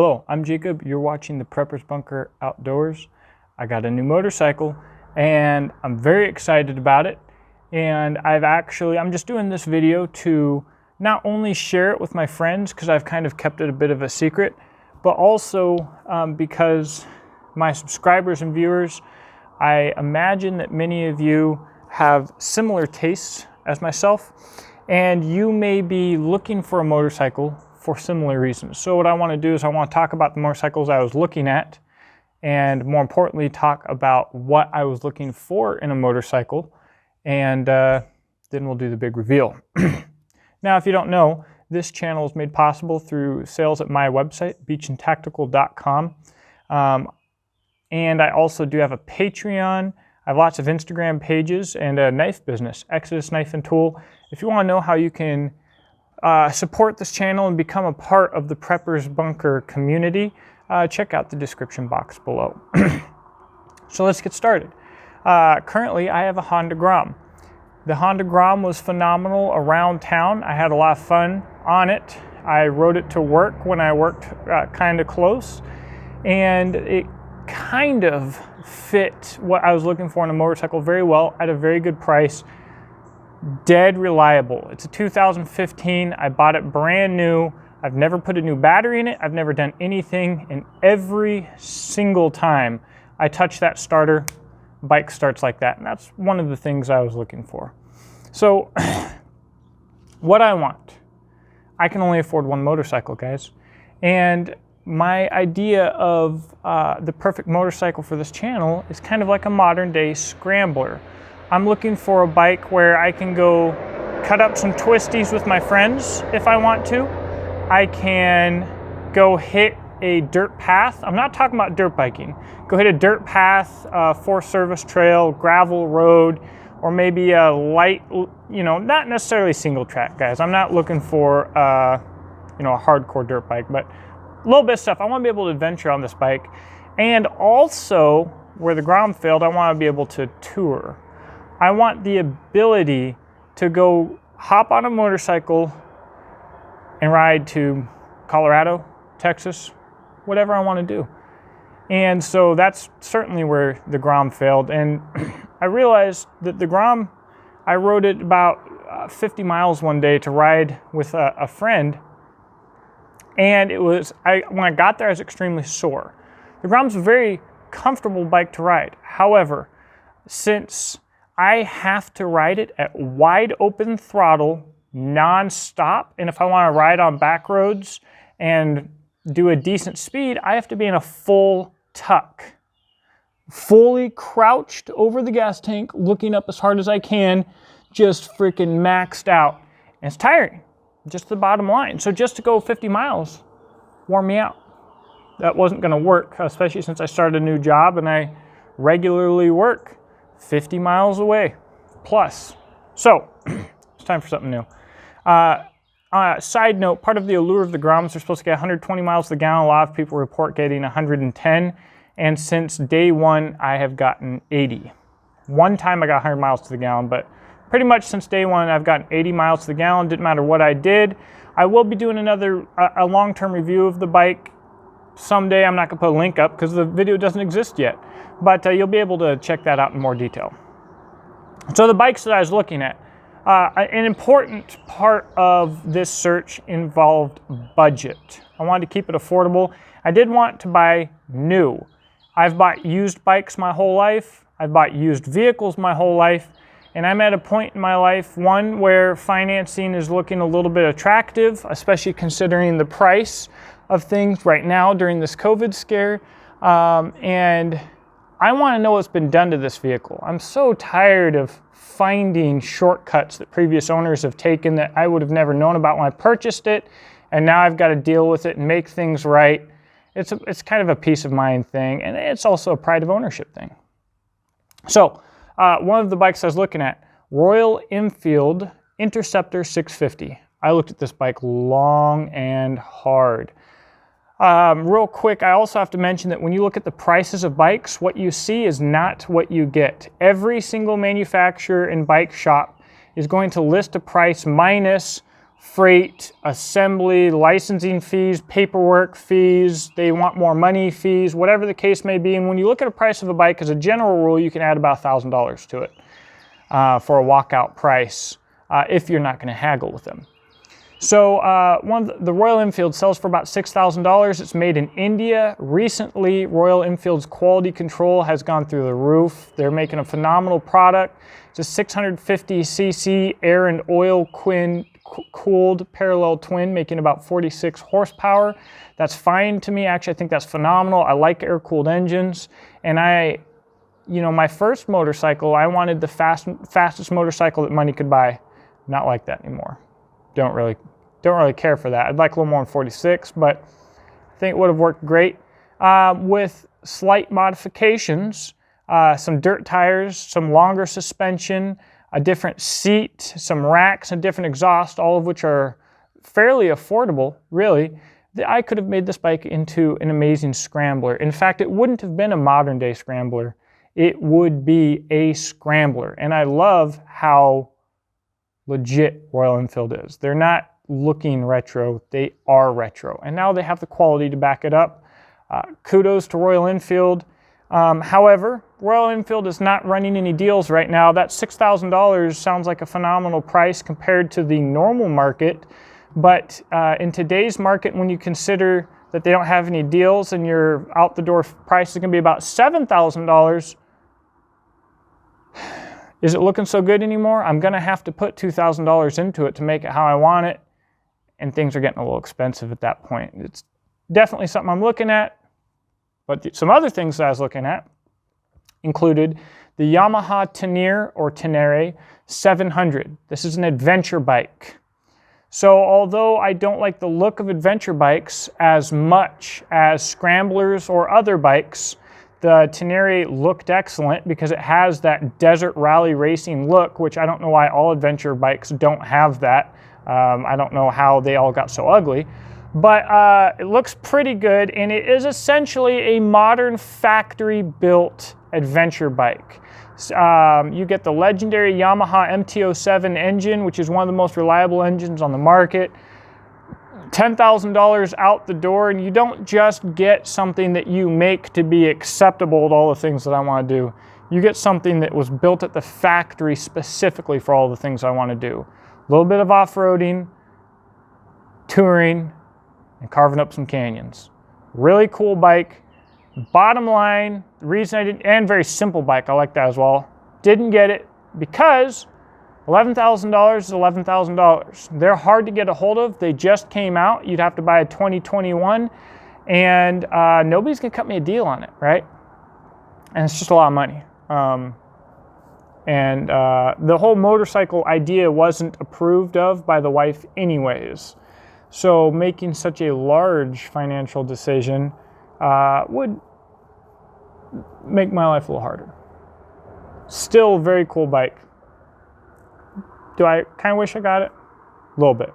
Hello, I'm Jacob. You're watching the Prepper's Bunker Outdoors. I got a new motorcycle and I'm very excited about it. And I'm just doing this video to not only share it with my friends, because I've kind of kept it a bit of a secret, but also because my subscribers and viewers, I imagine that many of you have similar tastes as myself, and you may be looking for a motorcycle for similar reasons. So what I want to do is I want to talk about the motorcycles I was looking at, and more importantly, talk about what I was looking for in a motorcycle, and then we'll do the big reveal. Now, if you don't know, this channel is made possible through sales at my website, beachandtactical.com. And I also do have a Patreon. I have lots of Instagram pages and a knife business, Exodus Knife and Tool. If you want to know how you can support this channel and become a part of the Prepper's Bunker community, check out the description box below. So let's get started. Currently, I have a Honda Grom. The Honda Grom was phenomenal around town. I had a lot of fun on it. I rode it to work when I worked kind of close, and it kind of fit what I was looking for in a motorcycle very well at a very good price. Dead reliable. It's a 2015. I bought it brand new. I've never put a new battery in it. I've never done anything, and every single time I touch that starter, bike starts like that, and that's one of the things I was looking for. So what I want, I can only afford one motorcycle, guys, and my idea of the perfect motorcycle for this channel is kind of like a modern day scrambler. I'm looking for a bike where I can go cut up some twisties with my friends if I want to. I can go hit a dirt path. I'm not talking about dirt biking. Go hit a dirt path, Forest Service trail, gravel road, or maybe a light, not necessarily single track, guys. I'm not looking for, a hardcore dirt bike, but a little bit of stuff. I want to be able to adventure on this bike. And also, where the Grom failed, I want to be able to tour. I want the ability to go hop on a motorcycle and ride to Colorado, Texas, whatever I want to do. And so that's certainly where the Grom failed. And I realized that the Grom, I rode it about 50 miles one day to ride with a friend. And when I got there, I was extremely sore. The Grom's a very comfortable bike to ride. However, since I have to ride it at wide open throttle, non-stop, and if I want to ride on back roads and do a decent speed, I have to be in a full tuck, fully crouched over the gas tank, looking up as hard as I can, just freaking maxed out. And it's tiring, just the bottom line. So just to go 50 miles wore me out. That wasn't going to work, especially since I started a new job and I regularly work 50 miles away plus. So it's time for something new. Side note, part of the allure of the Groms are supposed to get 120 miles to the gallon. A lot of people report getting 110. And since day one, I have gotten 80. One time I got 100 miles to the gallon, but pretty much since day one, I've gotten 80 miles to the gallon. Didn't matter what I did. I will be doing a long-term review of the bike someday. I'm not gonna put a link up because the video doesn't exist yet, but you'll be able to check that out in more detail. So the bikes that I was looking at, an important part of this search involved budget. I wanted to keep it affordable. I did want to buy new. I've bought used bikes my whole life. I've bought used vehicles my whole life. And I'm at a point in my life, one, where financing is looking a little bit attractive, especially considering the price of things right now during this COVID scare. And I want to know what's been done to this vehicle. I'm so tired of finding shortcuts that previous owners have taken that I would have never known about when I purchased it, and now I've got to deal with it and make things right. It's kind of a peace of mind thing, and it's also a pride of ownership thing. So one of the bikes I was looking at, Royal Enfield Interceptor 650. I looked at this bike long and hard. Real quick, I also have to mention that when you look at the prices of bikes, what you see is not what you get. Every single manufacturer and bike shop is going to list a price minus freight, assembly, licensing fees, paperwork fees, they want more money fees, whatever the case may be. And when you look at a price of a bike, as a general rule, you can add about $1,000 to it for a walkout price if you're not going to haggle with them. So the Royal Enfield sells for about $6,000. It's made in India. Recently, Royal Enfield's quality control has gone through the roof. They're making a phenomenal product. It's a 650cc air and oil cooled parallel twin, making about 46 horsepower. That's fine to me. Actually, I think that's phenomenal. I like air-cooled engines. And my first motorcycle, I wanted the fastest motorcycle that money could buy. Not like that anymore. Don't really care for that. I'd like a little more than 46, but I think it would have worked great. With slight modifications, some dirt tires, some longer suspension, a different seat, some racks, and different exhaust, all of which are fairly affordable, really. I could have made this bike into an amazing scrambler. In fact, it wouldn't have been a modern day scrambler. It would be a scrambler. And I love how legit Royal Enfield is. They're not looking retro, they are retro. And now they have the quality to back it up. Kudos to Royal Enfield. However, Royal Enfield is not running any deals right now. That $6,000 sounds like a phenomenal price compared to the normal market. But in today's market, when you consider that they don't have any deals and your out the door price is going to be about $7,000, is it looking so good anymore? I'm going to have to put $2,000 into it to make it how I want it, and things are getting a little expensive at that point. It's definitely something I'm looking at, but some other things that I was looking at included the Yamaha Tenere 700. This is an adventure bike. So although I don't like the look of adventure bikes as much as scramblers or other bikes, the Tenere looked excellent because it has that desert rally racing look, which I don't know why all adventure bikes don't have that. I don't know how they all got so ugly. But it looks pretty good, and it is essentially a modern factory-built adventure bike. You get the legendary Yamaha MT-07 engine, which is one of the most reliable engines on the market. $10,000 out the door, and you don't just get something that you make to be acceptable to all the things that I want to do. You get something that was built at the factory specifically for all the things I want to do. A little bit of off-roading, touring, and carving up some canyons. Really cool bike. Bottom line, the reason I didn't, and very simple bike, I like that as well, didn't get it because $11,000 is $11,000. They're hard to get a hold of. They just came out. You'd have to buy a 2021, and nobody's gonna cut me a deal on it, right? And it's just a lot of money. The whole motorcycle idea wasn't approved of by the wife anyways. So making such a large financial decision would make my life a little harder. Still a very cool bike. Do I kind of wish I got it? A little bit.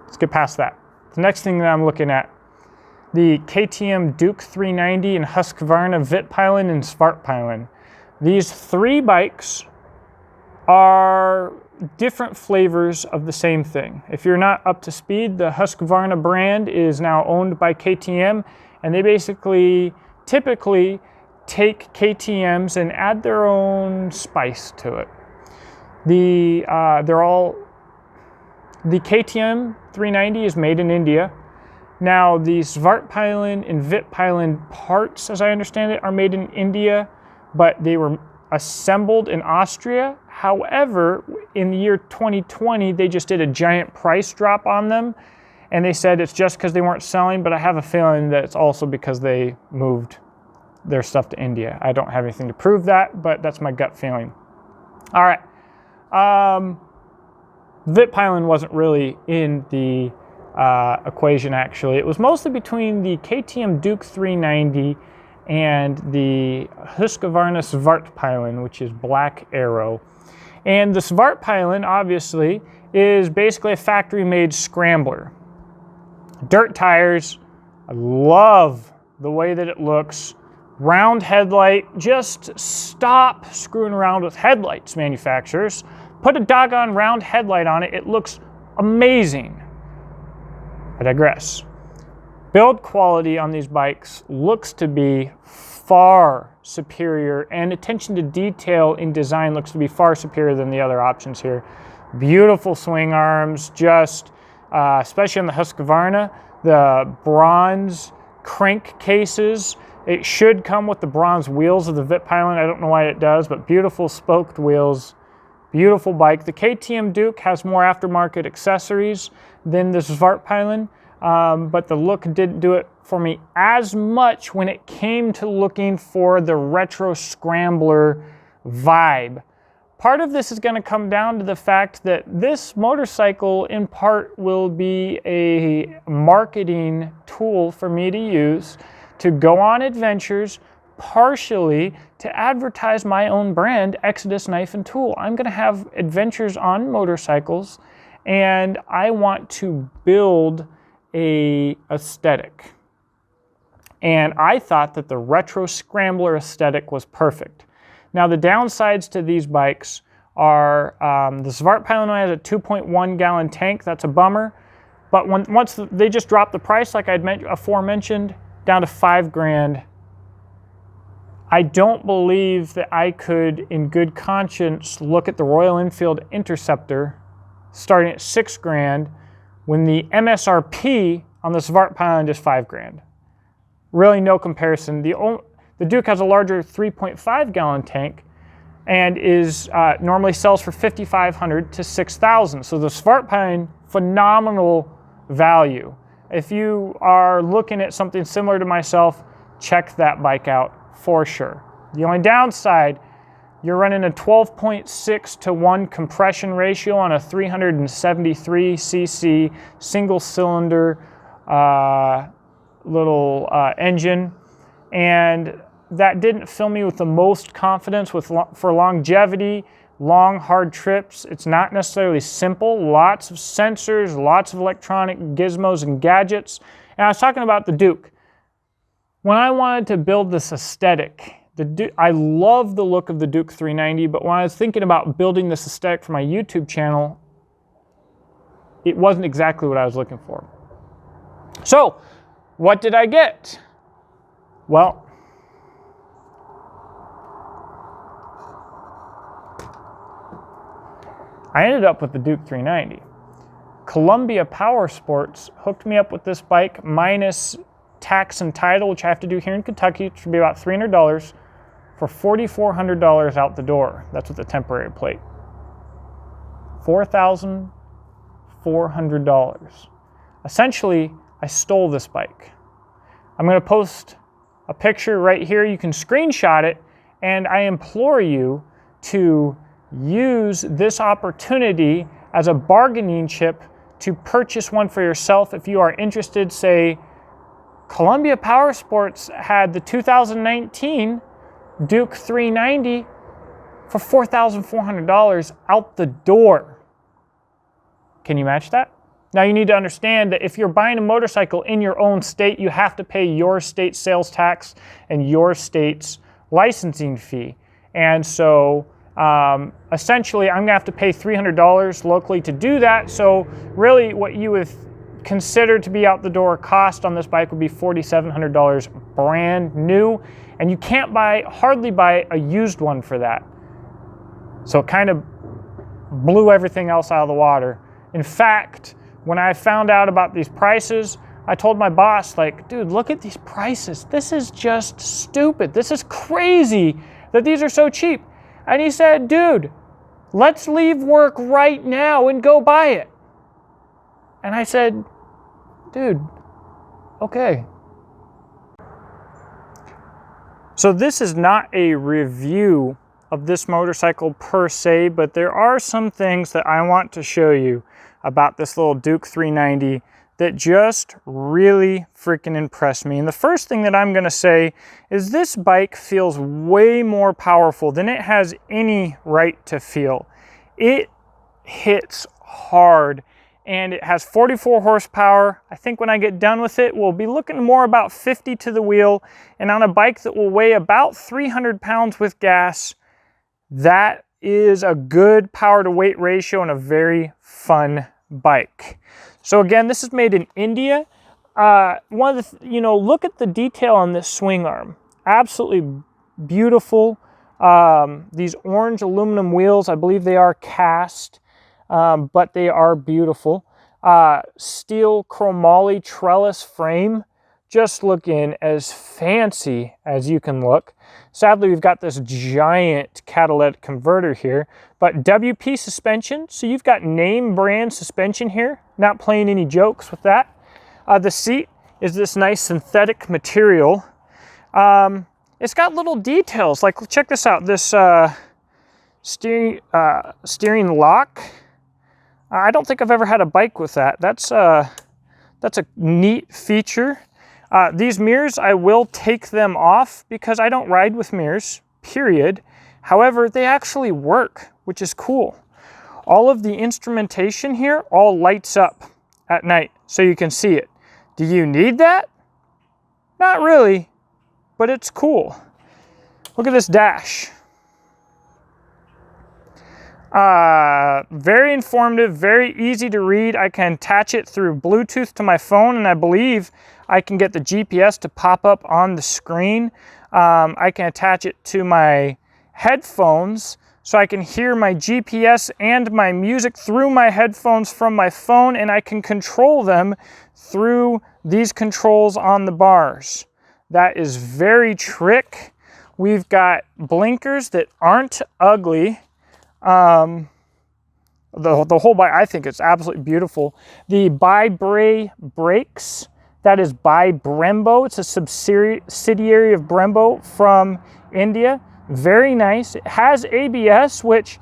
Let's get past that. The next thing that I'm looking at, the KTM Duke 390 and Husqvarna Vitpilon and Svartpilon. These three bikes are different flavors of the same thing. If you're not up to speed, the Husqvarna brand is now owned by KTM, and they typically take KTMs and add their own spice to it. The KTM 390 is made in India. Now the Svartpilon and Vitpilon parts, as I understand it, are made in India, but they were assembled in Austria. However, in the year 2020, they just did a giant price drop on them, and they said it's just because they weren't selling, but I have a feeling that it's also because they moved their stuff to India. I don't have anything to prove that, but that's my gut feeling. All right. Vitpilon wasn't really in the equation, actually. It was mostly between the KTM Duke 390 and the Husqvarna Svartpilon, which is Black Arrow. And the Svartpilon, obviously, is basically a factory-made scrambler. Dirt tires. I love the way that it looks. Round headlight. Just stop screwing around with headlights, manufacturers. Put a doggone round headlight on it. It looks amazing. I digress. Build quality on these bikes looks to be far superior, and attention to detail in design looks to be far superior than the other options here. Beautiful swing arms, just especially on the Husqvarna, the bronze crank cases. It should come with the bronze wheels of the Vitpilot. I don't know why it does, but beautiful spoked wheels. Beautiful bike. The KTM Duke has more aftermarket accessories than the Svartpilen, but the look didn't do it for me as much when it came to looking for the retro scrambler vibe. Part of this is going to come down to the fact that this motorcycle in part will be a marketing tool for me to use to go on adventures, partially to advertise my own brand, Exodus Knife and Tool. I'm going to have adventures on motorcycles, and I want to build a aesthetic. And I thought that the retro scrambler aesthetic was perfect. Now the downsides to these bikes are the Svartpilen has a 2.1 gallon tank. That's a bummer. But once they just dropped the price, like I'd aforementioned, down to $5,000, I don't believe that I could, in good conscience, look at the Royal Enfield Interceptor starting at $6,000 when the MSRP on the Svartpilen is $5,000. Really no comparison. The Duke has a larger 3.5 gallon tank and is normally sells for $5,500 to $6,000. So the Svartpilen, phenomenal value. If you are looking at something similar to myself, check that bike out for sure. The only downside, you're running a 12.6 to 1 compression ratio on a 373 cc single cylinder little engine, and that didn't fill me with the most confidence for longevity, long hard trips. It's not necessarily simple. Lots of sensors, lots of electronic gizmos and gadgets. And I was talking about the Duke. When I wanted to build this aesthetic, I love the look of the Duke 390, but when I was thinking about building this aesthetic for my YouTube channel, it wasn't exactly what I was looking for. So, what did I get? Well, I ended up with the Duke 390. Columbia Power Sports hooked me up with this bike minus tax and title, which I have to do here in Kentucky, which would be about $300, for $4,400 out the door. That's with the temporary plate. $4,400. Essentially, I stole this bike. I'm going to post a picture right here. You can screenshot it, and I implore you to use this opportunity as a bargaining chip to purchase one for yourself if you are interested. Say, Columbia Power Sports had the 2019 Duke 390 for $4,400 out the door. Can you match that? Now you need to understand that if you're buying a motorcycle in your own state, you have to pay your state sales tax and your state's licensing fee. And so essentially I'm gonna have to pay $300 locally to do that. So really what you would consider to be out the door cost on this bike would be $4,700 brand new. And you can't hardly buy a used one for that. So it kind of blew everything else out of the water. In fact, when I found out about these prices, I told my boss, like, dude, look at these prices. This is just stupid. This is crazy that these are so cheap. And he said, dude, let's leave work right now and go buy it. And I said, dude, okay. So this is not a review of this motorcycle per se, but there are some things that I want to show you about this little Duke 390 that just really freaking impressed me. And the first thing that I'm going to say is this bike feels way more powerful than it has any right to feel. It hits hard and it has 44 horsepower. I think when I get done with it, we'll be looking more about 50 to the wheel, and on a bike that will weigh about 300 pounds with gas, that is a good power to weight ratio and a very fun bike. So again, this is made in India. One of the, look at the detail on this swing arm. Absolutely beautiful. These orange aluminum wheels, I believe they are cast, but they are beautiful. Steel chromoly trellis frame, just looking as fancy as you can look. Sadly, we've got this giant catalytic converter here, but WP suspension, so you've got name brand suspension here, not playing any jokes with that. The seat is this nice synthetic material. It's got little details, like check this out, this steering lock. I don't think I've ever had a bike with that. That's a neat feature. These mirrors, I will take them off because I don't ride with mirrors, period. However, they actually work, which is cool. All of the instrumentation here all lights up at night so you can see it. Do you need that? Not really, but it's cool. Look at this dash. Very informative, very easy to read. I can attach it through Bluetooth to my phone, and I believe I can get the GPS to pop up on the screen. I can attach it to my headphones so I can hear my GPS and my music through my headphones from my phone, and I can control them through these controls on the bars. That is very trick. We've got blinkers that aren't ugly. The whole bike, I think it's absolutely beautiful. The Bi-Bray brakes, that is by Brembo. It's a subsidiary of Brembo from India. Very nice. It has ABS, which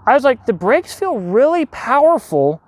I was like, the brakes feel really powerful,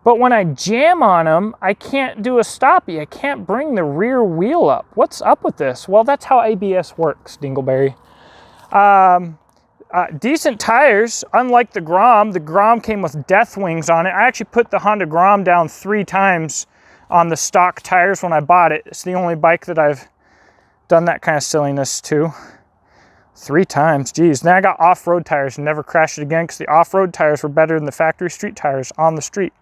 but when I jam on them, I can't do a stoppie. I can't bring the rear wheel up. What's up with this? Well, that's how ABS works, Dingleberry. Decent tires, unlike the Grom. The Grom came with death wings on it. I actually put the Honda Grom down 3 times on the stock tires when I bought it. It's the only bike that I've done that kind of silliness to. 3 times, geez. Then I got off-road tires and never crashed it again because the off-road tires were better than the factory street tires on the street.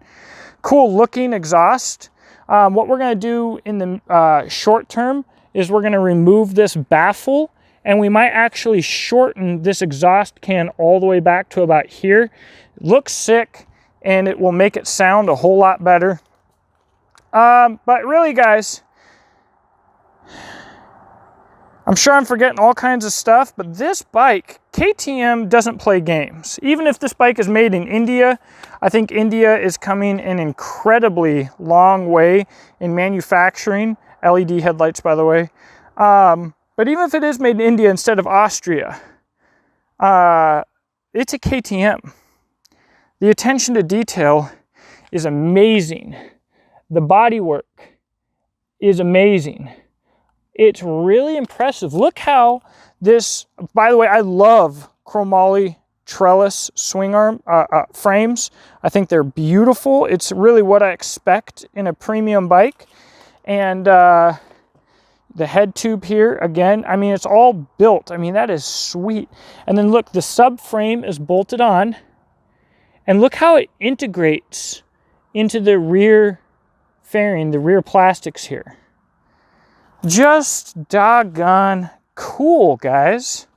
Cool looking exhaust. What we're gonna do in the short term is we're gonna remove this baffle, and we might actually shorten this exhaust can all the way back to about here. It looks sick, and it will make it sound a whole lot better. But really, guys, I'm sure I'm forgetting all kinds of stuff, but this bike, KTM doesn't play games. Even if this bike is made in India, I think India is coming an incredibly long way in manufacturing. LED headlights, by the way. But even if it is made in India instead of Austria, it's a KTM. The attention to detail is amazing. The bodywork is amazing. It's really impressive. Look how this, by the way, I love chromoly trellis swing arm frames. I think they're beautiful. It's really what I expect in a premium bike. And the head tube here, again, I mean, it's all built. I mean, that is sweet. And then look, the subframe is bolted on. And look how it integrates into the rear fairing, the rear plastics here. Just doggone cool, guys.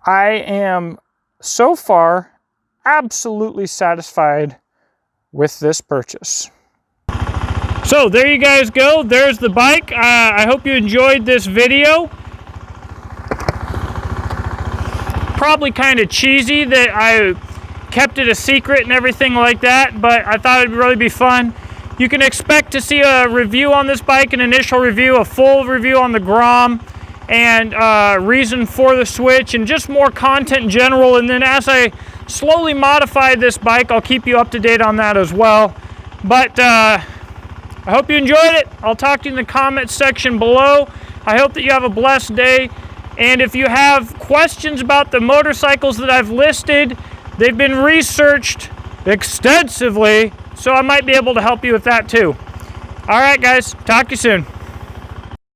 I am so far absolutely satisfied with this purchase. So there you guys go. There's the bike. I hope you enjoyed this video. Probably kind of cheesy that I kept it a secret and everything like that, but I thought it'd really be fun. You can expect to see a review on this bike, an initial review, a full review on the Grom, and reason for the switch, and just more content in general. And then as I slowly modify this bike, I'll keep you up to date on that as well. But I hope you enjoyed it. I'll talk to you in the comments section below. I hope that you have a blessed day. And if you have questions about the motorcycles that I've listed, they've been researched extensively, so I might be able to help you with that too. All right, guys, talk to you soon.